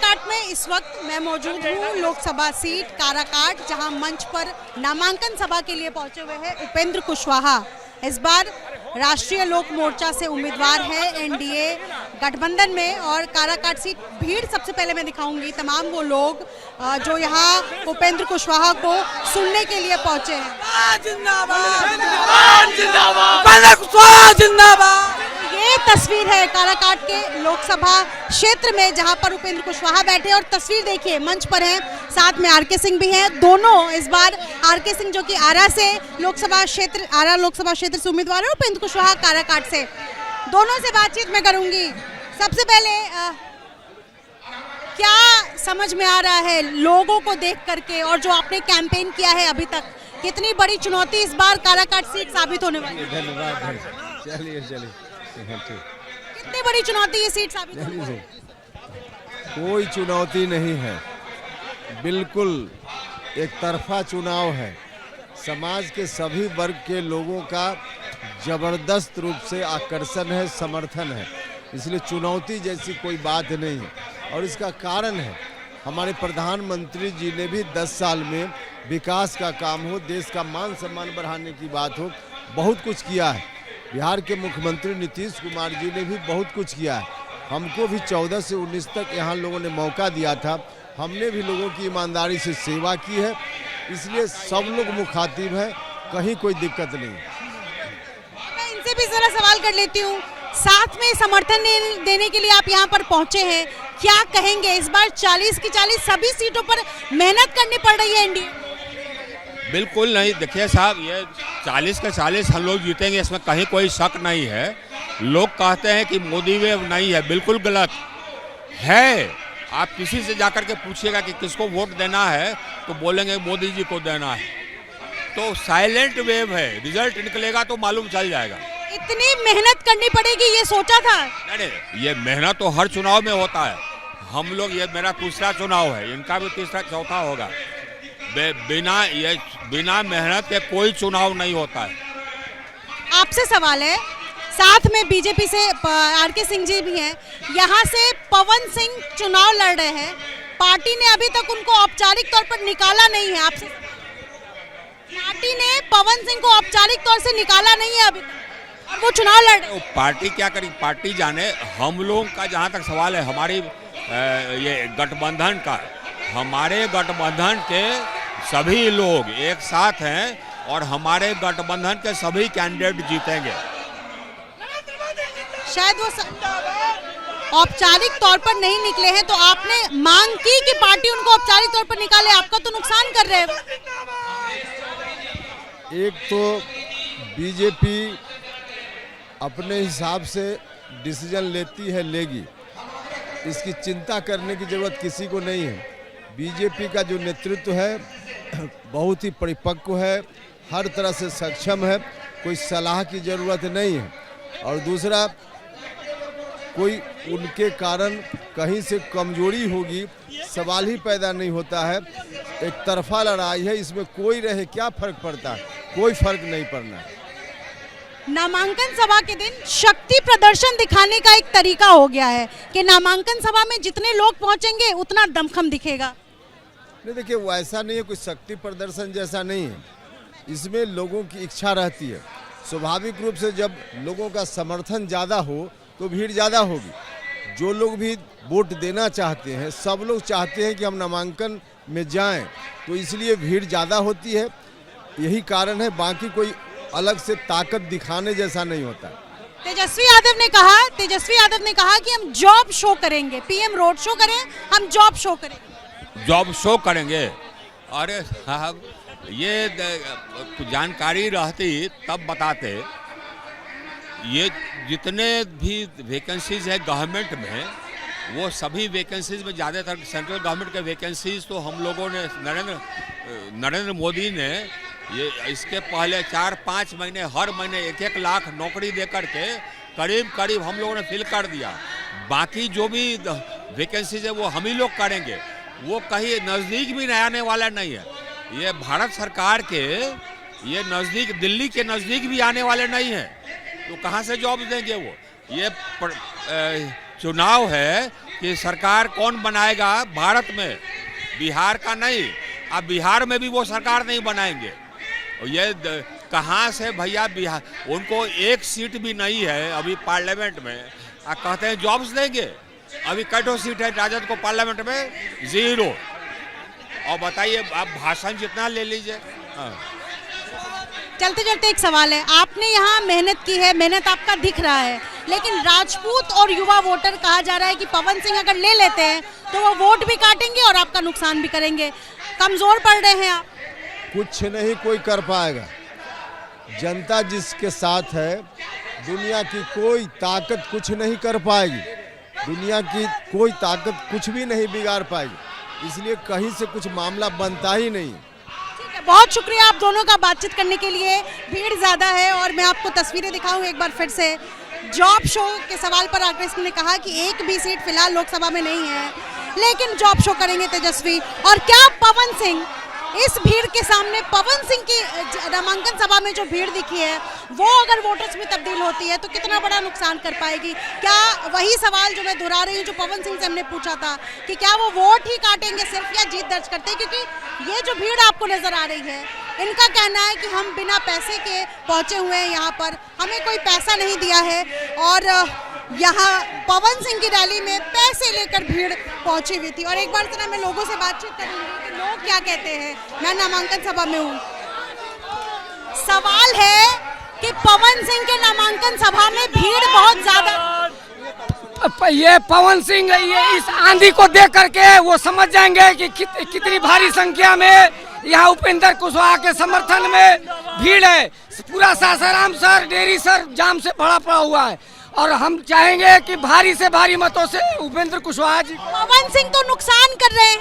काराकाट में इस वक्त मैं मौजूद हूँ लोकसभा सीट काराकाट, जहां मंच पर नामांकन सभा के लिए पहुंचे हुए हैं उपेंद्र कुशवाहा। इस बार राष्ट्रीय लोक मोर्चा से उम्मीदवार है एनडीए गठबंधन में। और काराकाट सीट भीड़ सबसे पहले मैं दिखाऊंगी तमाम वो लोग जो यहाँ उपेंद्र कुशवाहा को सुनने के लिए पहुंचे हैं। ये तस्वीर है काराकाट के लोकसभा क्षेत्र में जहां पर उपेंद्र कुशवाहा बैठे। और तस्वीर देखिए, मंच पर हैं, साथ में आरके सिंह भी हैं। दोनों इस बार आरके सिंह जो कि आरा लोकसभा क्षेत्र से उम्मीदवार है, उपेंद्र कुशवाहा काराकाट से। दोनों से बातचीत मैं करूंगी। सबसे पहले क्या समझ में आ रहा है लोगों को देख करके, और जो आपने कैंपेन किया है अभी तक, कितनी बड़ी चुनौती इस बार काराकाट सीट साबित होने वाली है? धन्यवाद। चलिए कितनी बड़ी चुनौती ये सीट साबित होने वाली है? कोई चुनौती नहीं है, बिल्कुल एक तरफा चुनाव है। समाज के सभी वर्ग के लोगों का जबरदस्त रूप से आकर्षण है, समर्थन है, इसलिए चुनौती जैसी कोई बात नहीं है। और इसका कारण है हमारे प्रधानमंत्री जी ने भी 10 साल में विकास का काम हो, देश का मान सम्मान बढ़ाने की बात हो, बहुत कुछ किया है। बिहार के मुख्यमंत्री नीतीश कुमार जी ने भी बहुत कुछ किया है। हमको भी 14 से 19 तक यहाँ लोगों ने मौका दिया था, हमने भी लोगों की ईमानदारी से सेवा की है, इसलिए सब लोग मुखातिब हैं, कहीं कोई दिक्कत नहीं। मैं इनसे भी जरा सवाल कर लेती हूँ, साथ में समर्थन देने के लिए आप यहाँ पर पहुँचे हैं, क्या कहेंगे? इस बार 40 की 40 सभी सीटों पर मेहनत करनी पड़ रही है एनडीए। बिल्कुल नहीं, देखिए साहब, ये 40 के 40 हम लोग जीतेंगे, इसमें कहीं कोई शक नहीं है। लोग कहते हैं कि मोदी वेव नहीं है, बिल्कुल गलत है। आप किसी से जाकर के पूछिएगा कि किसको वोट देना है तो बोलेंगे मोदी जी को देना है। तो साइलेंट वेव है, रिजल्ट निकलेगा तो मालूम चल जाएगा। इतनी मेहनत करनी पड़ेगी ये सोचा था? अरे ये मेहनत तो हर चुनाव में होता है। हम लोग, ये मेरा तीसरा चुनाव है, इनका भी तीसरा चौथा होगा। बिना मेहनत के कोई चुनाव नहीं होता है। आपसे सवाल है, साथ में बीजेपी से आरके सिंह जी भी हैं, यहाँ से पवन सिंह चुनाव लड़ रहे हैं, पार्टी ने अभी तक उनको औपचारिक तौर पर निकाला नहीं है। आपसे पार्टी ने पवन सिंह को औपचारिक तौर से निकाला नहीं है अभी तक, और वो चुनाव लड़ रहे हैं। पार्टी क्या करेगी, पार्टी जाने। हम लोग का जहाँ तक सवाल है, हमारी ये गठबंधन का, हमारे गठबंधन के सभी लोग एक साथ हैं और हमारे गठबंधन के सभी कैंडिडेट जीतेंगे। शायद वो औपचारिक तौर पर नहीं निकले हैं, तो आपने मांग की कि पार्टी उनको औपचारिक तौर पर निकाले, आपका तो नुकसान कर रहे हैं। एक तो बीजेपी अपने हिसाब से डिसीजन लेती है, लेगी, इसकी चिंता करने की जरूरत किसी को नहीं है। बीजेपी का जो नेतृत्व है बहुत ही परिपक्व है, हर तरह से सक्षम है, कोई सलाह की जरूरत नहीं है। और दूसरा, कोई उनके कारण कहीं से कमजोरी होगी, सवाल ही पैदा नहीं होता है। एक तरफा लड़ाई है, इसमें कोई रहे क्या फर्क पड़ता है, कोई फर्क नहीं पड़ना। नामांकन सभा के दिन शक्ति प्रदर्शन दिखाने का एक तरीका हो गया है कि नामांकन सभा में जितने लोग पहुंचेंगे उतना दमखम दिखेगा। नहीं, देखिए वैसा नहीं है, कोई शक्ति प्रदर्शन जैसा नहीं है। इसमें लोगों की इच्छा रहती है। स्वाभाविक रूप से जब लोगों का समर्थन ज़्यादा हो तो भीड़ ज़्यादा होगी। जो लोग भी वोट देना चाहते हैं, सब लोग चाहते हैं कि हम नामांकन में जाएं, तो इसलिए भीड़ ज़्यादा होती है, यही कारण है। बाकी कोई अलग से ताकत दिखाने जैसा नहीं होता। तेजस्वी यादव ने कहा कि हम जॉब शो करेंगे, पीएम रोड शो करें, हम जॉब शो करेंगे। जॉब शो करेंगे? अरे साहब, ये जानकारी रहती तब बताते। ये जितने भी वैकेंसीज है गवर्नमेंट में, वो सभी वैकेंसीज में ज़्यादातर सेंट्रल गवर्नमेंट के वैकेंसीज तो हम लोगों ने, नरेंद्र मोदी ने ये इसके पहले 4-5 महीने, हर महीने 1-1 लाख नौकरी दे करके करीब हम लोगों ने फिल कर दिया। बाकी जो भी वैकेंसीज है वो हम ही लोग करेंगे, वो कहीं नज़दीक भी आने वाला नहीं है। ये भारत सरकार के, ये नज़दीक, दिल्ली के नज़दीक भी आने वाले नहीं हैं, तो कहाँ से जॉब देंगे वो? ये चुनाव है, कि सरकार कौन बनाएगा भारत में, बिहार का नहीं। अब बिहार में भी वो सरकार नहीं बनाएंगे। ये कहाँ से भैया, बिहार उनको एक सीट भी नहीं है अभी पार्लियामेंट में, कहते हैं जॉब्स देंगे। अभी कटो सीट है राजद को पार्लियामेंट में, 0। और बताइए आप भाषण जितना ले लीजिए। चलते चलते एक सवाल है, आपने यहाँ मेहनत की है, मेहनत आपका दिख रहा है, लेकिन राजपूत और युवा वोटर कहा जा रहा है कि पवन सिंह अगर ले लेते हैं तो वो वोट भी काटेंगे और आपका नुकसान भी करेंगे, कमजोर पड़ रहे हैं आप। कुछ नहीं कोई कर पाएगा। जनता जिसके साथ है, दुनिया की कोई ताकत कुछ नहीं कर पाएगी, दुनिया की कोई ताकत कुछ भी नहीं बिगाड़ पाएगी। इसलिए कहीं से कुछ मामला बनता ही नहीं। ठीक है, बहुत शुक्रिया आप दोनों का बातचीत करने के लिए। भीड़ ज़्यादा है और मैं आपको तस्वीरें दिखाऊं एक बार फिर से। जॉब शो के सवाल पर आकृष्ण ने कहा कि एक भी सीट फिलहाल लोकसभा में नहीं है, लेकिन जॉब शो करेंगे तेजस्वी। और क्या पवन सिंह इस भीड़ के सामने, पवन सिंह की नामांकन सभा में जो भीड़ दिखी है वो अगर वोटर्स में तब्दील होती है तो कितना बड़ा नुकसान कर पाएगी? क्या वही सवाल जो मैं दोहरा रही हूँ जो पवन सिंह से हमने पूछा था कि क्या वो वोट ही काटेंगे सिर्फ या जीत दर्ज करते हैं? क्योंकि ये जो भीड़ आपको नजर आ रही है, इनका कहना है कि हम बिना पैसे के पहुंचे हुए हैं यहाँ पर, हमें कोई पैसा नहीं दिया है और यहाँ पवन सिंह की रैली में पैसे लेकर भीड़ पहुंची हुई थी। और एक बार जरा मैं लोगों से बातचीत करूंगी कि लोग क्या कहते हैं। मैं नामांकन सभा में हूँ। सवाल है कि पवन सिंह के नामांकन सभा में भीड़ बहुत ज्यादा, ये पवन सिंह ये इस आंधी को देख करके वो समझ जाएंगे कि कितनी भारी संख्या में यहाँ उपेंद्र कुशवाहा के समर्थन में भीड़ है। पूरा सासाराम शहर, डेरी शहर जाम से भरा पड़ा हुआ है और हम चाहेंगे कि भारी से भारी मतों से उपेंद्र कुशवाहा जी। पवन सिंह तो नुकसान कर रहे हैं।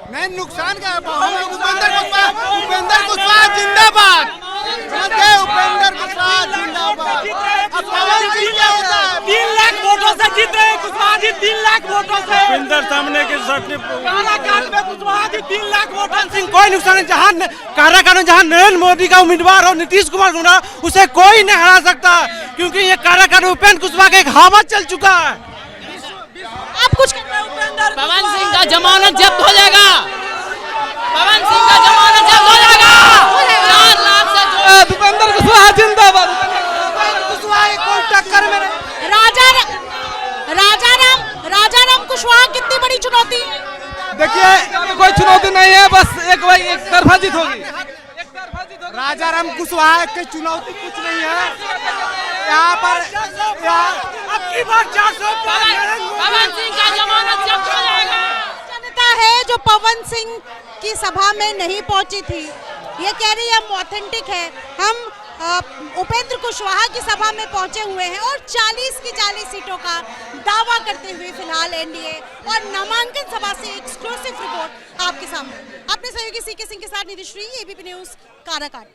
नहीं, नुकसान का उपेंद्र कुशवाहा जिंदाबाद, उपेंद्र कुशवाहा जिंदाबाद। अब पवन सिंह क्या होता है? 3 लाख वोटों से जीते हैं कुशवाहा जी, 3 लाख वोटों से। उपेंद्र सामने के काराकाट में कुशवाहा जी 3 लाख वोटों सिंह कोई नुकसान नहीं। जहाँ काराकाट में जहाँ नरेंद्र मोदी का उम्मीदवार और नीतीश कुमार होना, उसे कोई नहीं हरा सकता, क्योंकि ये काराकाट में उपेंद्र कुशवाहा का एक हवा चल चुका है। आप कुछ पवन सिंह का जमानत जब्त हो जाएगा, पवन सिंह का जमानत जब्त हो जाएगा। 4 लाख से उपेंद्र कुशवाहा जिंदाबाद, कुशवाहा कोई टक्कर में नहीं। राजाराम कुशवाहा कितनी बड़ी चुनौती है? देखिए कोई चुनौती नहीं है, बस एक तरफा जीत होगी। राजाराम कुशवाहा की चुनौती कुछ नहीं है यहाँ पर। अब की बार 400 पवन सिंह का जमानत जब्त हो जाएगा। जनता है जो पवन सिंह की सभा में नहीं पहुंची थी, ये कह रही है हम ऑथेंटिक है, हम उपेंद्र कुशवाहा की सभा में पहुंचे हुए हैं और 40 की 40 सीटों का दावा करते हुए फिलहाल एनडीए। और नामांकन सभा से एक्सक्लूसिव रिपोर्ट आपके सामने। अपने सहयोगी सीके सिंह के साथ निधि श्री, एबीपी न्यूज, काराकाट।